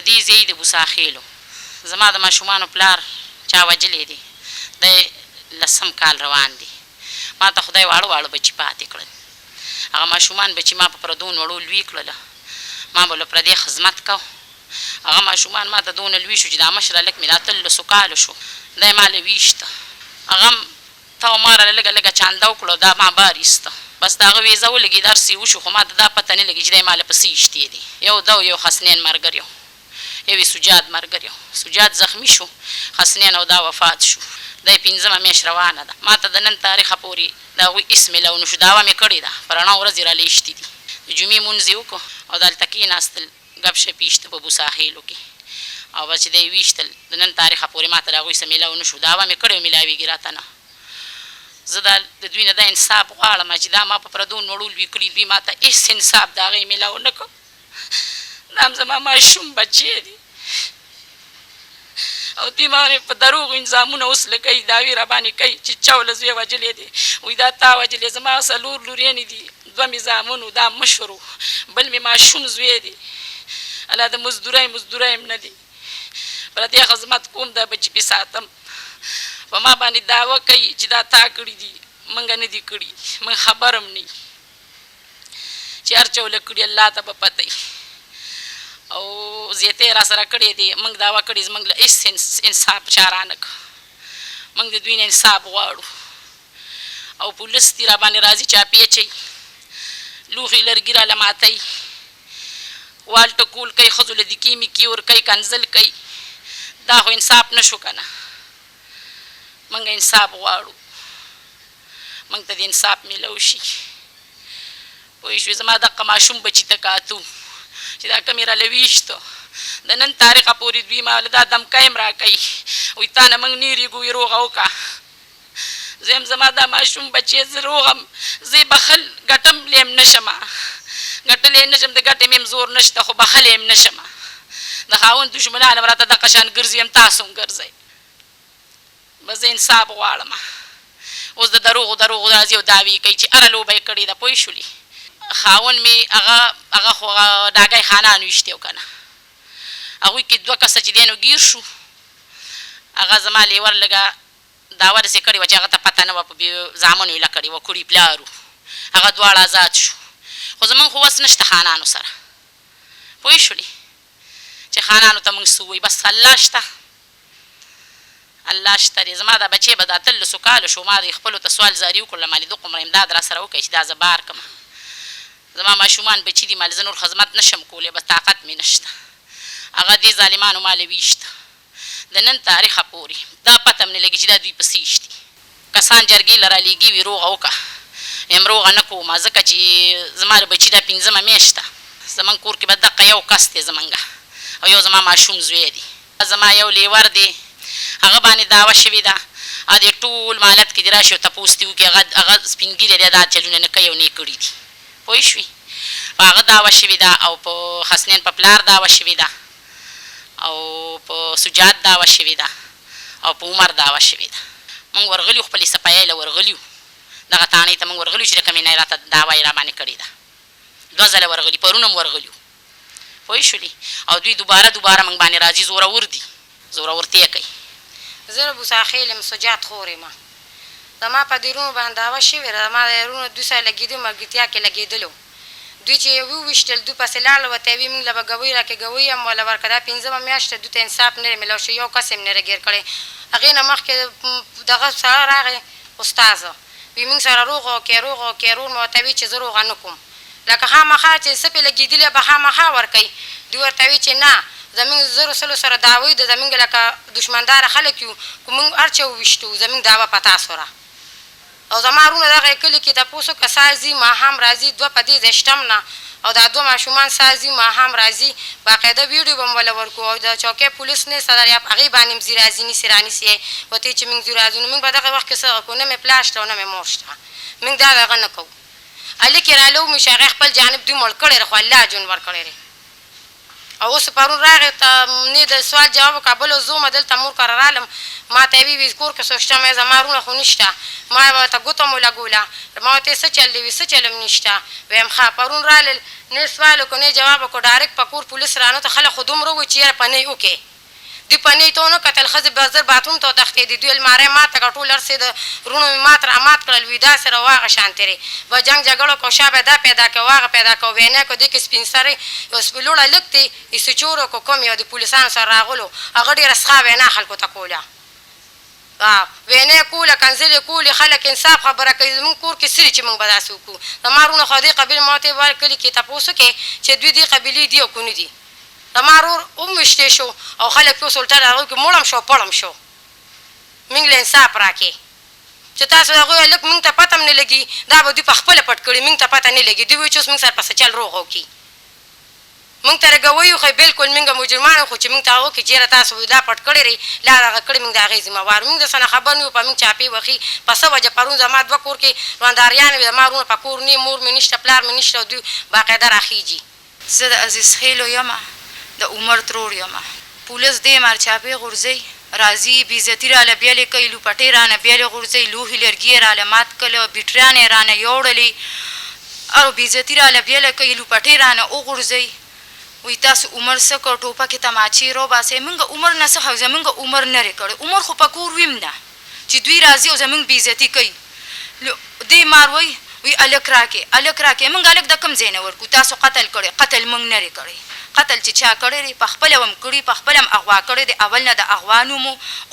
دې ځای د بوساخیلو زما د ماشومانو پلار چا وجلی دی دی 10 کال روان دی ما ته خدای واړه واړه بچي پاتې کړل هغه ماشومان بچي ما په پردو وړو لوی کړله ما به له پردې خدمت کو هغه ماشومان ما ته دونه لوی شو چې دا مشره لږ مې دا 13 کالو شو دی ما له ویشته هغه هم تا ما راله لږه لږه چانده وکړو دا ما بار ایسته بس د هغه ویزه ولګېد هر څه وشو خو ما ته دا پته نه لګي چې دی ما له پسې ایشتې دي یو ده یو حسنین ملګری یو یې سجاد ملګری سجاد زخمي شو حسنین او دا وفات شو دی 15مه میاشت روانه ده ما ته د نن تاریخه پورې د هغوی اسم یې لو نه شو دعوه مې کړې ده په رڼا ورځ یې راله ایشتي دي د جمعې مونځ یې وکړو او دلته کېناستل ګپ شپ ایشته په بوساخیلو کې او بس چې دی ویشتل د نن تاریخه پورې ما ته د هغوی څه میلاو نه شو دعوه مې کړې میلاویږي راته نه زه د دوی نه دا انصاف غواړم چې دا ما په پردو نړو لوی کړي دوی ما ته هېڅ انصاف د هغې میلاو نه کړ دا هم زما ماشوم بچی دي او دوی باندې په دروغو انظامونه اوس لګوي دعوې راباندې کوي چې چا له زوی وژلی دی وایي دا تا وژلی زما 4 لورینې دي 2 مې زامن دا مشر بل مې ماشوم زوی دی الله د مزدورۍ هم نه دی پردې خدمت کوم دا بچي پې ساتم په ما باندې دعوه کوي چې دا تا کړي دي موږ نه دي کړي موږ خبر هم نه چې هر چا له کړي الله ته به پته وي او زیاتې را سره کړې دي موږ دعوه کړې زموږ له هېڅ انصاف چا رانه کړ موږ د دوی نه انصاف غواړو او پولیس دي را باندې راځي چاپې اچوي لوښي لرګي راله ماتوي وال ټکول کوي ښځو له دکي میکي ورکوي کنځل کوي دا خو انصاف نه شو که نه موږ انصاف غواړو موږ ته د انصاف میلو شي پوه شوې زما دغه ماشوم بچي ته کاتو چې دا کم یې راله ویشتو د نن تاریخه پورې دوی ما له دا دمکی هم راکوي وایي تا نه موږ نه هېرېږو وایي روغه وکړه زه یم زما دا ماشوم بچی زه روغم زه یې بخل ګټلی هم نه شم ګټلی نه شم د ګټې مې هم زور نشته خو بخلی هم نه شم د خاوند دشمنان هم راته دغه شان ګرځي هم تاسو هم ګرځئ بس زه انصاف غواړم اوس د دروغو راځي او دعوې کوي چې هره لوبه یې کړې ده پوه شولې خاوند مې هغه خو ډاګی خانان ویشتې و که نه هغوی کې 2 کسه چې دی نو ګیر شو هغه زما لیور لږه دعوه داسې کړې وه چې هغه ته پته نه وه په زامنو یې له کړې وه کړي پلارو هغه دواړه آزاد شو خو زمونږ خو وس نشته خانانو سره پوه شولې چې خانانو ته موږ څه ووایي بس الله شته الله شته دی زما دا بچی به دا 13 کالو شو ما د خپلو ته سوال زاري وکړله مالې د قمر امداد را سره وکړئ چې دا زه بار کړم زما ماشومان بچي دي مالې زه نور خدمت نشم کولی بس طاقت مې نشته هغه دې ظالمانو مالې ویشته د نن تاریخه پورې دا پته م نه لګي چې دا دوی پسې ایشتي کسان جرګې له رالیږي وي روغه وکړه یم روغه نه کوم ځکه چې زما د بچي دا 15مه میاشت ده زموږ کور کې به دقه یو کس دی زمونږ او یو زما ماشوم زوی دی زما یو لیور دی هغه باندې دعوه شوې ده دې ټول مالت کې دې راشي او تپوس دې وکړي هغه سپین ږیری دی دا چلونه نه کوي او نه یې کړي دي پوه شوې په هغه دعوه شوې ده او په حسنین په پلار دعوه شوې ده او په سجاد دعوه شوې ده او په عمر دعوه شوې ده موږ ورغلي خپلې صفایۍ له ورغلي وو دغه تاڼۍ ته موږ ورغلي چې د کمې نه یې راته دعوه یې راباندې کړې ده 2 ځله ورغلي پرون هم ورغلي وو پوه شولې او دوی دوباره موږ باندې راځي زورور دي زورورتیا کوي زه له بوساخیل یم سجاد خور یم زما په دیرونو باندې دعوه شوې ده زما د یارونو 2 سره لګېدو ملګرتیا کې لګېدلو دوی چې وویشتل دوی پسې لاړل ورته وي موږ له به ګوۍ راکې ګوۍ هم وله ورکړه دا 15مه میاشت دوی ته انصاف نه دی میلاو شوی یو کس هم نه راګیر کړی هغې نه مخکې دغه سره راغی استاذه وي موږ سره روغه وکړې رور مې ورته وي چې زه روغه نه کوم لکه خامخا چې څه پې لګېدلي به خامخا ورکوي دوی ورته وي چې نه زموږ 0 سره دعوی ده زموږ لکه دشمنداره خلک یو که موږ هر چا وویشتو زموږ دعوه په تاسو را او زما وروڼه دغه کلي کې تپوس وکړه سا ځي ماښام راځي 2 په دې ځای شتم نه او دا 2 ماشومان سا ځي ماښام راځي باقاعده ویډیو به م وله ورکړو او د چوکۍ پولیس نه صدریاب هغې باندې م ځي راځي نیسي رانیسي ورته چې موږ ځو راځو نو موږ به دغه وخت کې څه کوو نه مې پلار شته او نه مې مور شته موږ دا دغه نه کوو هلکې راله ومو چې هغې خپل جانب دوی مړ کړی دی خو الله ژوند ورکړی دی او اوس پرون راغی نه د سوال جواب وکړه بله زه ومه دلته مور کره رالم ما ته یې ویې کور کې څوک شته ما زما رونه خو نشته ما یې ورته ګوته مو لګوله ما ورته څه چل دی وي څه چل هم نشته ویم ښه پرون رالل نه سوال وکړو نه جواب وکړو ډایرکټ په کور پولیس رانوته خلک خو دومره ووایي چې یاره پنۍ وکړې دوی پنۍ ته ونه کتل ښځې بزر باتروم ته وتښتېدې دوی الماری ماته کړه ټول هر څه د وروڼو مې مات رامات کړل وي داسې رواغه شانتې به جنګ جګړه کو شا به دا پیدا کړه واغه پیدا کړه وینا کو دې کې سپین سرې لوړه لږ دی ایسچور وکړو کوم یو د پولیسانو سره راغلو هغه ډېره څښا وینا خلکو ته کوله وینا کوله کنځلې کولې خلک انصاف خبره کوي زموږ کور کې سري چې موږ به داسې وکړو زما وروڼه خو دې قبیلې ما ورته ویل کلي کې تپوس وکړې چې دوی دې قبیلې دي او که نه دي زما ورور وویشتې شو او خلک پې اوس الټه د هغوی کې مړم شو پړم شو موږ له انصاف راکې چې تاسو د هغوی لږ موږ ته پته هم نه لګي دا به دوی په خپله پټ کړي موږ ته پته نه لګي دوی وایي چې اوس موږ سره پسې چل روغ وکړي موږ ته رګوي وښیي بلکل موږ مجرمان خو چې موږ ته هغه وکړي چېرې تاسو دا پټ کړی دی لا دغه کړي موږ د هغې ذمهوار موږ د څه نه خبر نه یو په موږ چاپې وخي په څه وجه پرون زما دوه کور کې ژونداریانې وي زما وروڼه په کور نه مور مې نشته پلار مې نشته او دوی باقاعده راخیږي زه د عزیز خیلو یمه د عمر ترور یمه پولیس دې مار چاپې غورځوي راځي بېعزتي راله بیلې کوي لوپټې رانه بیلې غورځوي لوښي لرګي یې راله مات کړل بیټریان یې رانه یوړلې او بېعزتي راله بیله کوي لوپټې رانه وغورځوي وایي تاسو عمر څه کړ ټوپکې تماچې روباسئ موږ عمر نه څه زموږ عمر نرې کړی عمر خو په کور ویم نه چې دوی راځي او زموږ بېعزتي کوي دې مار وایي الک راکې الک راکې موږ الک د کوم ځای نه ورکو تاسو قتل کړی قتل موږ نرې کړی قتل چې چا کړی دی په خپله هم کړي په خپله هم اغوا کړی دی اول نه د اغوا نوم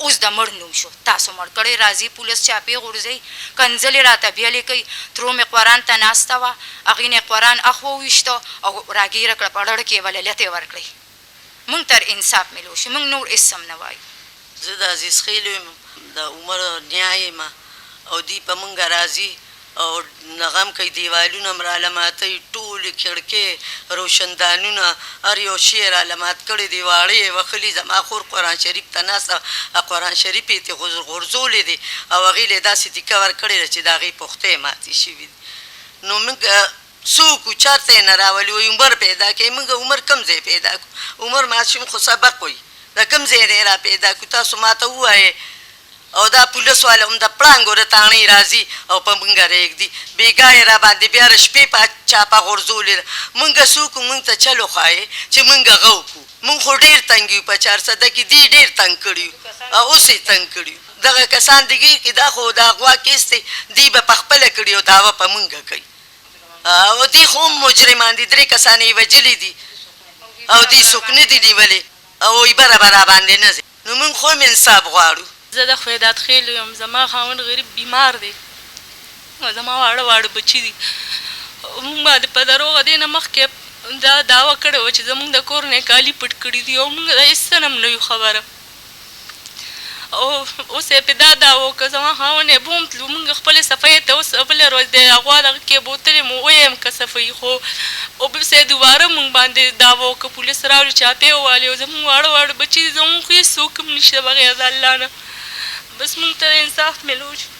اوس د مړ نوم شو تاسو مړ کړی راځي پولیس چاپې غورځوي کنځلې راته بیلې کوي ترو مې قرآن ته ناسته وه هغې نه یې قرآن اخ وویشته او راګیره کړه په ډړ کې یې وللیت یې ورکړی موږ تر انصاف میلو شو موږ نور هېڅ هم نه وایو زه د عزیز خیلو یم د عمر نیا یم او دوی په موږ راځي او نغم کوي دیوالونه م راله ماتوي ټولې کړکۍ روشندانونه هر یو شی یې راله مات کړی دی واړه یې وښلي زما خور قرآن شریف ته ناسته قرآن شریف یې ترې غورځولی دی او هغې له یې داسې تیکه ورکړې ده چې د هغې پختې ماتې شوي دي نو موږ څوک وو چېرته یې نه راولي وایي عمر پیدا کوي موږ عمر کوم ځای پیدا کړو عمر ماشوم خو سبق وایي د کوم ځای نه یې را پیدا کړو تاسو ما ته ووایئ او دا پولیس والا هم د پړانګ ور تاڼۍ راځي او په موږ رېږدي بېګا یې را باندې بیا د شپې په چاپه غورځولې ده موږ څوک موږ ته چل وښایې چې موږ هغه وکړو موږ خو ډېر تنګ یو په چارسده کې دې ډېر تنګ کړي یو او اوس یې تنګ کړي یو دغه کسان د ګیر کې دا خو د اغوا کیس دی دوی به پخپله کړي او دعوه په موږ کوي او دوی خو هم مجرمان دي 3 کسان یې وجلي دي او دوی څوک نه دي نیولې او وایي بره به را باندې نه ځي نو موږ خو هم انصاف غواړو زه د خویداد خیلو یم زما خاوند غریب بیمار دی زما واړه واړه بچي دي موږ باندې په دروغه دې نه مخکې دا دعوه کړې وه چې زموږ د کور نه کالي پټ کړي دي او موږ د هېڅ څه نه هم نه یو خبره او اوس یې پې دا دعوه وکړه زما خاوند یې بوم تلو موږ خپلې صفایۍ ته اوس بله ورځ د هغوا دغه کې بوتلې مو ویم که صفایي خو اوس یې دوباره موږ باندې دعوه وکړه پولیس راوړي چاپې ووالې او زموږ واړه واړه بچي دي زموږ خو هېڅ څوک هم نشته بغیر د الله نه بس موږ ته انصاف میلو شو